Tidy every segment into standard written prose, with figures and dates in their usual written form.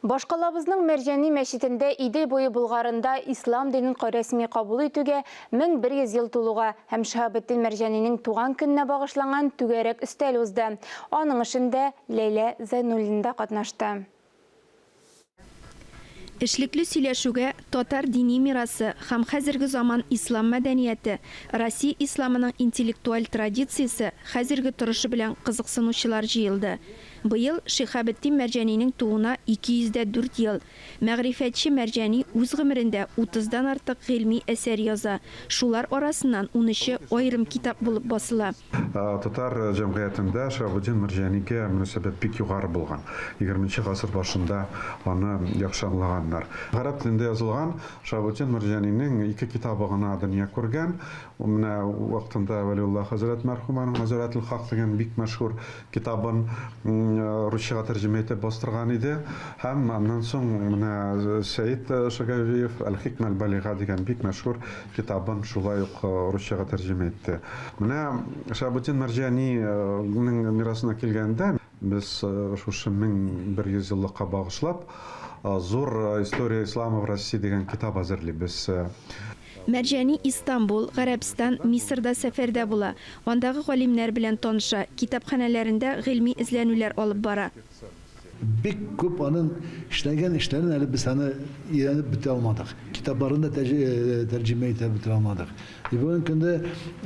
Башкалабызның Мәрҗани мәчетендә иде буе Булгарында ислам динен рәсми кабул итүгә 1100 ел тулуга һәм Шаһабетдин Мәрҗанинең туган көненә багышланган түгәрәк өстәл узды. Аның эшендә Ләйлә Зәйнуллин да катнашты. Эшлекле сөйләшүгә татар дини мирасы һәм хәзерге заман ислам мәдәнияте, Россия исламының интеллектуаль традициясе хәзерге торышы белән кызыксынучылар җыелды. Быел Шиһабетдин Мәрҗанинең тууына 204 ел. Мәгърифәтче Мәрҗани үз гомерендә 30дан артык гыйльми әсәр яза. Шулар арасыннан 13 аерым китап булып басыла. Татар җәмгыятендә Шиһабетдин Мәрҗанигә мөнәсәбәт бик югары булган. 20 гасыр башында аны яхшы аңлаганнар. Гарәп телендә язылган Шиһабетдин Мәрҗанинең 2 китабы гына дөнья күргән. Менә вакытында Вәлиулла хәзрәт мәрхүмәнең Назараtul Хак дигән бик мәшһүр китабын русчага тәрҗемә итеп бастырган иде. Һәм аннан соң менә Сәйид Шагавиев Әл-Хикмә Әл-Балига дигән бик мәшһүр китабын шулай ук русчага тәрҗемә итте. Менә Шиһабетдин Мәрҗаниның мирасына килгәндә без шушы 1100 еллыкка багышлап зур история ислама в России дигән китап әзерлибез. Мәрҗани Истанбул, Гарәбстан, Мисырда сәфәрдә була. Андагы галимнәр белән таныша, китапханәләрендә гыйльми эзләнүләр алып бара. Бик күп аның эшләгән эшләрен әле без аны өйрәнеп бетә алмадык. Китапларын да тәрҗемә итеп бетә алмадык. Бүген көндә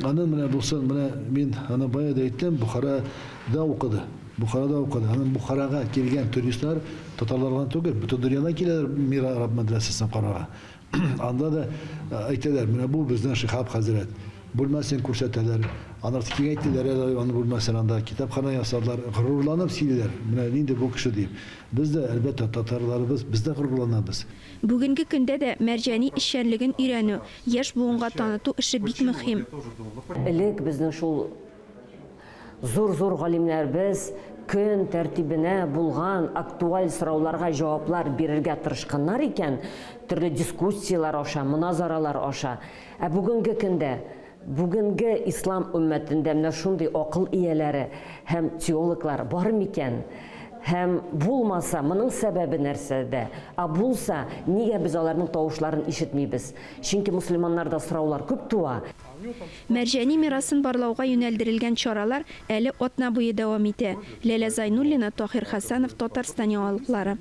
аның менә булсын, менә мин аны бая да әйттем, Бухарада укыды. Бухарада укыды. Аның Бухарага килгән туристлар татарлардан түгел, бөтен дөньядан киләләр Мир араб мәдрәсәсен карарга. Анда да әйтәләр, менә бу безнең Шиһаб хәзрәт. Бүлмәсен күрсәтәләр. Анысы кигә әйттеләр, аны бүлмәсен анда китапхана ясарлар, горурланып сөйлиләр. Менә инде бу кеше дип. Без дә әлбәттә татарларыбыз, без дә горурланабыз. Бүгенге көндә дә Мәрҗани эшчәнлеген өйрәнү, яшь буынга таныту эше бик мөһим. Элек безнең шул зур галимнәрбез көн тәртибенә булган актуаль сорауларга җаваплар бирергә тырышканнар икән, төрле дискуссиялар аша, мөназаралар аша. Ә бүгенге көндә, бүгенге ислам уммәтендә менә шундый акыл ияләре һәм теологлар бар микән? Һәм булмаса, моның сәбәбе нәрсәдә? Ә булса, нигә без аларның тавышларын ишетмибез? Чөнки мөселманнарда сораулар күп туа. Мәрҗани мирасын барлауга юнәлдерелгән чаралар әле атна буе дәвам итә. Ләйлә Зәйнуллина, Тахир Хәсәнов, Татарстан яңалыклары.